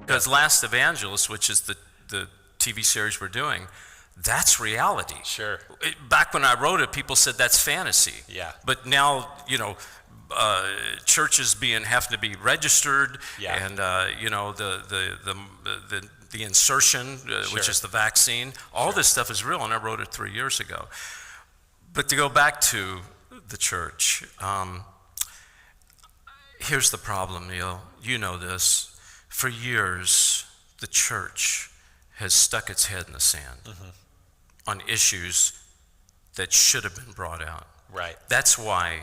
Because Last Evangelist, which is the TV series we're doing, that's reality. Sure. Back when I wrote it, people said that's fantasy. Yeah. But now, churches having to be registered, Yeah. and the insertion, which is the vaccine, all this stuff is real, and I wrote it 3 years ago. But to go back to the church, here's the problem, Neil. You know this. For years, the church has stuck its head in the sand on issues that should have been brought out. Right. That's why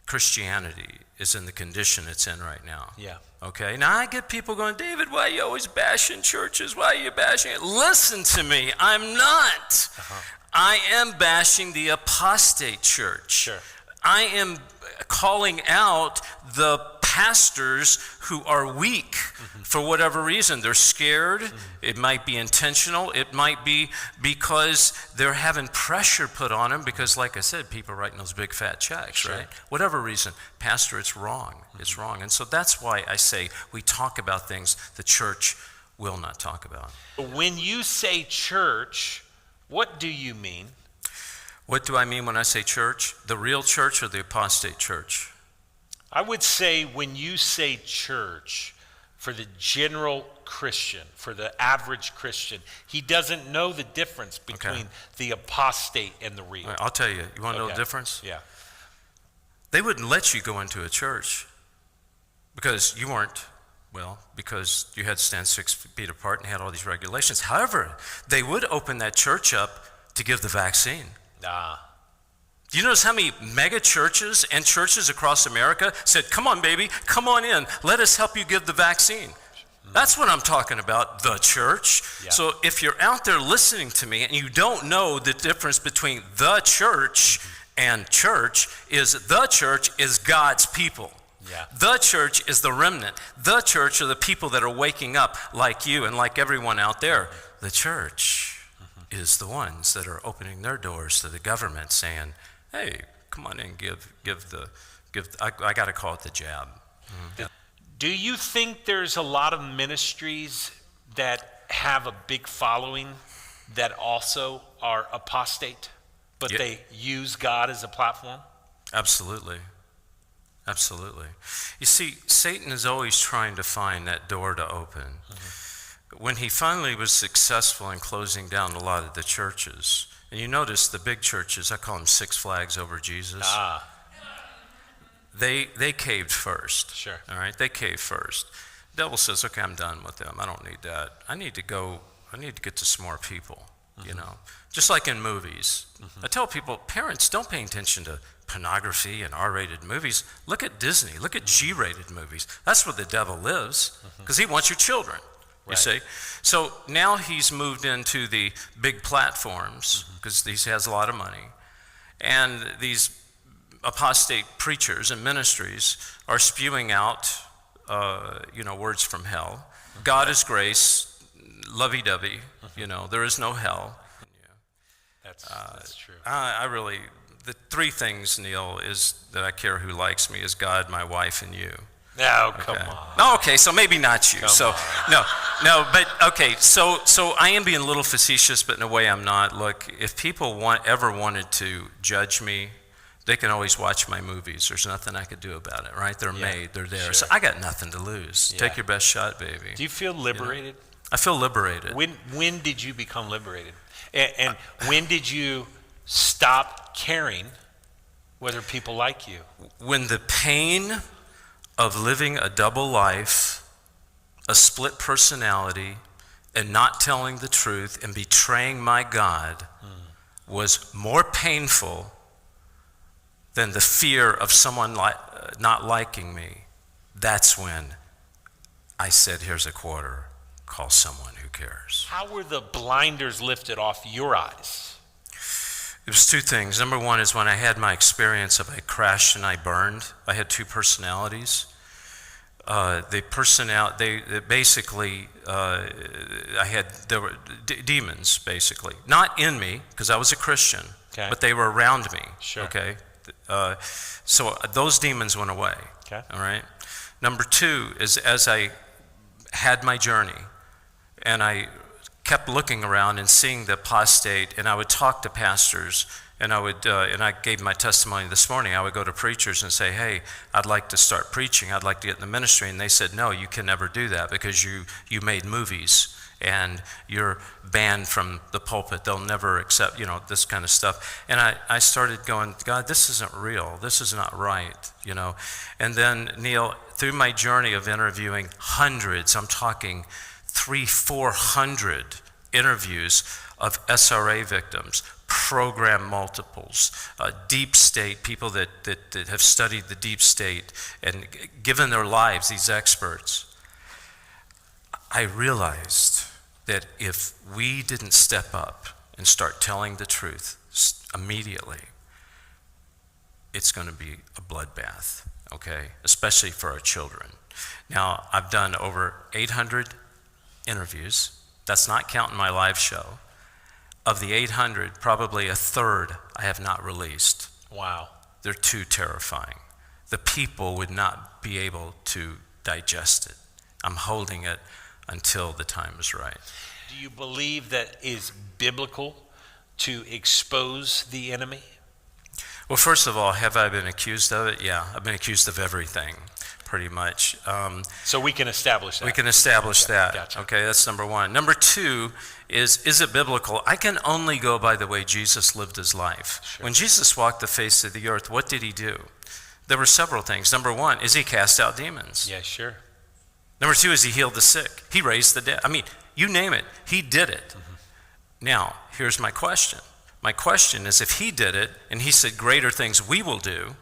Christianity is in the condition it's in right now. Yeah. Okay? Now I get people going, David, why are you always bashing churches? Why are you bashing it? Listen to me. I'm not. I am bashing the apostate church. Sure. I am calling out the pastors who are weak for whatever reason. They're scared. It might be intentional. It might be because they're having pressure put on them because, like I said, people are writing those big fat checks, Sure. right? Whatever reason. Pastor, it's wrong. It's wrong. And so that's why I say we talk about things the church will not talk about. When you say church, what do you mean? What do I mean when I say church? The real church or the apostate church? I would say when you say church, for the general Christian, for the average Christian, he doesn't know the difference between the apostate and the real. Right, I'll tell you. You want to know the difference? Yeah. They wouldn't let you go into a church because you weren't, because you had to stand 6 feet apart and had all these regulations. However, they would open that church up to give the vaccine. Do you notice how many mega churches and churches across America said, come on, baby, come on in. Let us help you give the vaccine. That's what I'm talking about, the church. Yeah. So if you're out there listening to me and you don't know the difference between the church and church is God's people. Yeah. The church is the remnant. The church are the people that are waking up like you and like everyone out there. The church is the ones that are opening their doors to the government saying, hey, come on in, I got to call it the jab. Do you think there's a lot of ministries that have a big following that also are apostate, but they use God as a platform? Absolutely. Absolutely. You see, Satan is always trying to find that door to open. When he finally was successful in closing down a lot of the churches, and you notice the big churches, I call them Six Flags Over Jesus. They caved first. Sure. All right, they caved first. The devil says, okay, I'm done with them. I don't need that. I need to get to some more people, Just like in movies. I tell people, parents, don't pay attention to pornography and R-rated movies. Look at Disney. Look at G-rated movies. That's where the devil lives because he wants your children. You see? So now he's moved into the big platforms because he has a lot of money. And these apostate preachers and ministries are spewing out, words from hell. God is grace, lovey-dovey, there is no hell. That's true. I really, the 3 things, Neil, is that I care who likes me is God, my wife, and you. No, come on. Okay, so maybe not you. No, but okay, so I am being a little facetious, but in a way I'm not. Look, if people ever wanted to judge me, they can always watch my movies. There's nothing I could do about it, right? They're made, they're there. Sure. So I got nothing to lose. Yeah. Take your best shot, baby. Do you feel liberated? I feel liberated. When did you become liberated? And when did you stop caring whether people like you? When the pain of living a double life, a split personality, and not telling the truth and betraying my God was more painful than the fear of someone not liking me, that's when I said, here's a quarter, call someone who cares. How were the blinders lifted off your eyes? It was 2 things. Number 1 is when I had my experience of I crashed and I burned. I had 2 personalities. There were demons, basically. Not in me, because I was a Christian, but they were around me. Sure. Okay? So those demons went away. Okay. All right? Number 2 is as I had my journey, and I kept looking around and seeing the apostate, and I would talk to pastors, and I gave my testimony this morning. I would go to preachers and say, hey, I'd like to start preaching. I'd like to get in the ministry. And they said, no, you can never do that because you made movies and you're banned from the pulpit. They'll never accept, this kind of stuff. And I started going, God, this isn't real. This is not right, And then, Neil, through my journey of interviewing hundreds, I'm talking 300-400 interviews of SRA victims, program multiples, deep state, people that have studied the deep state and given their lives, these experts, I realized that if we didn't step up and start telling the truth immediately, it's going to be a bloodbath, okay? Especially for our children. Now, I've done over 800 interviews. That's not counting my live show. Of the 800, probably a third I have not released. Wow. They're too terrifying. The people would not be able to digest it. I'm holding it until the time is right. Do you believe that is biblical to expose the enemy? Well, first of all, have I been accused of it? Yeah, I've been accused of everything, pretty much. So we can establish that. We can establish that. Gotcha. Okay, that's number one. Number two is it biblical? I can only go by the way Jesus lived his life. Sure. When Jesus walked the face of the earth, what did he do? There were several things. Number one is he cast out demons. Yeah, sure. Number two is he healed the sick. He raised the dead. I mean, you name it, he did it. Mm-hmm. Now, here's my question. My question is, if he did it, and he said greater things we will do,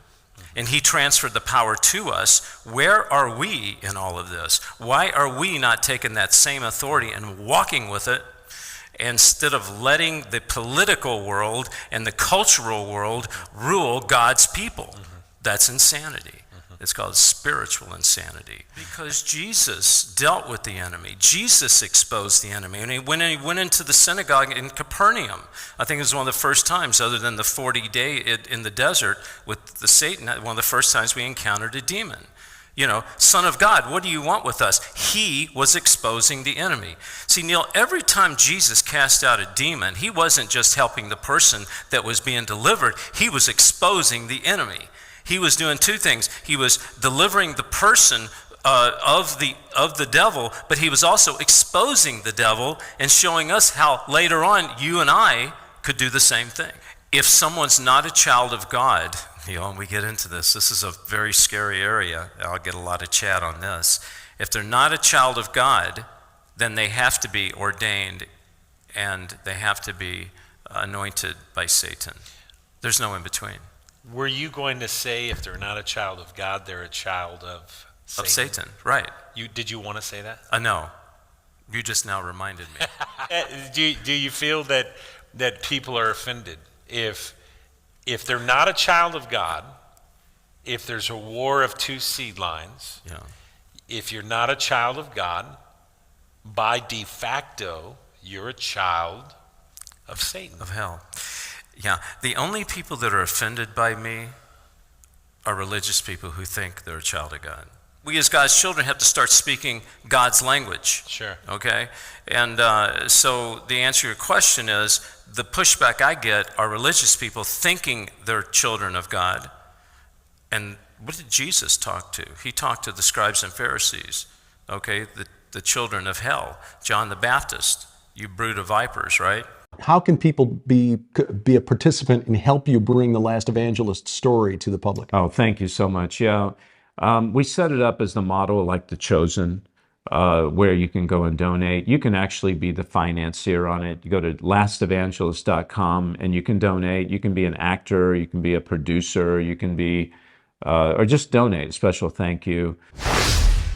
and he transferred the power to us, where are we in all of this? Why are we not taking that same authority and walking with it instead of letting the political world and the cultural world rule God's people? Mm-hmm. That's insanity. It's called spiritual insanity. Because Jesus dealt with the enemy. Jesus exposed the enemy. And when he went into the synagogue in Capernaum, I think it was one of the first times, other than the 40-day in the desert with the Satan, one of the first times we encountered a demon. Son of God, what do you want with us? He was exposing the enemy. See, Neil, every time Jesus cast out a demon, he wasn't just helping the person that was being delivered. He was exposing the enemy. He was doing two things. He was delivering the person of the devil, but he was also exposing the devil and showing us how later on you and I could do the same thing. If someone's not a child of God, and we get into this is a very scary area. I'll get a lot of chat on this. If they're not a child of God, then they have to be ordained and they have to be anointed by Satan. There's no in between. Were you going to say if they're not a child of God, they're a child of Satan? Of Satan, right. Did you want to say that? No. You just now reminded me. Do you feel that people are offended if they're not a child of God, if there's a war of two seed lines, yeah. If you're not a child of God, by de facto, you're a child of Satan. Of hell. Yeah, the only people that are offended by me are religious people who think they're a child of God. We as God's children have to start speaking God's language. Sure. Okay? And so the answer to your question is, the pushback I get are religious people thinking they're children of God. And what did Jesus talk to? He talked to the scribes and Pharisees, okay? The children of hell. John the Baptist, you brood of vipers, right? How can people be a participant and help you bring the Last Evangelist story to the public? Oh, thank you so much. Yeah, we set it up as the model like The Chosen, where you can go and donate. You can actually be the financier on it. You go to lastevangelist.com and you can donate. You can be an actor, you can be a producer, you can be, or just donate. Special thank you.